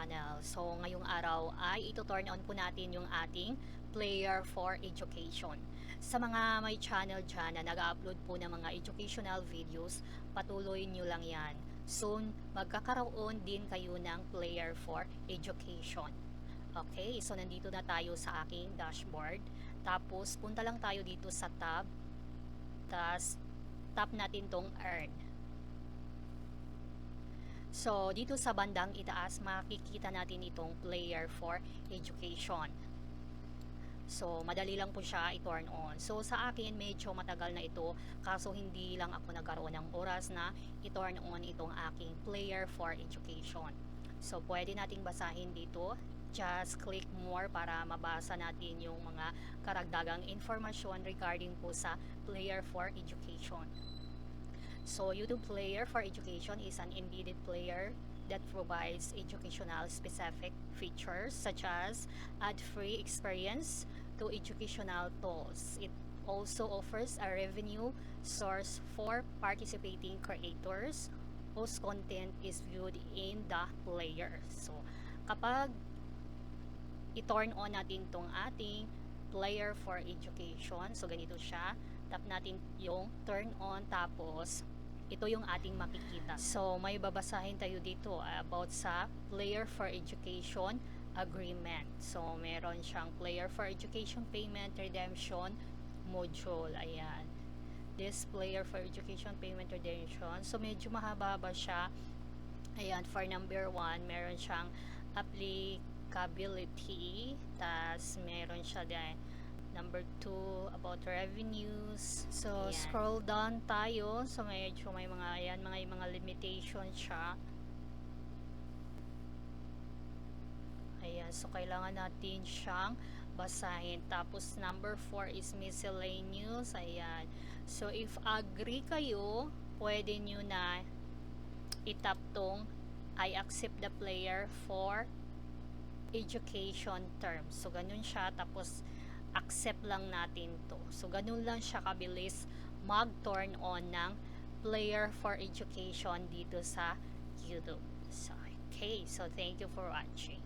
channel. So ngayong araw ay ito-turn on po natin yung ating player for education. Sa mga may channel dyan na nag-upload po ng mga educational videos, patuloy nyo lang yan. Soon, magkakaroon din kayo ng player for education. Okay, so nandito na tayo sa aking dashboard. Tapos, punta lang tayo dito sa tab. Tapos, tap natin tong earn. So, dito sa bandang itaas, makikita natin itong player for education. So, madali lang po siya i-turn on. So, sa akin, medyo matagal na ito. Kaso, hindi lang ako nagkaroon ng oras na i-turn on itong aking player for education. So, pwede nating basahin dito. Just click more para mabasa natin yung mga karagdagang informasyon regarding po sa player for education. So, YouTube Player for Education is an embedded player that provides educational specific features such as ad-free experience to educational tools. It also offers a revenue source for participating creators whose content is viewed in the player. So, kapag i-turn on natin tong ating player for education, so ganito siya, tap natin yung turn on, tapos ito yung ating makikita. So, may babasahin tayo dito about sa Player for Education Agreement. So, meron siyang Player for Education Payment Redemption Module. Ayan. This Player for Education Payment Redemption. So, medyo mahaba-haba siya. Ayan, for number 1, meron siyang applicability. Tas, meron siya din number 2, about revenues. So, ayan. Scroll down tayo. So, medyo may mga, ayan, mga limitation siya. Ayan. So, kailangan natin siyang basahin. Tapos, number 4 is miscellaneous. Ayan. So, if agree kayo, pwede nyo na itap tong I accept the player for education terms. So, ganun siya. Tapos, accept lang natin to. So, ganun lang siya kabilis mag-turn on ng player for education dito sa YouTube. So, okay. So, thank you for watching.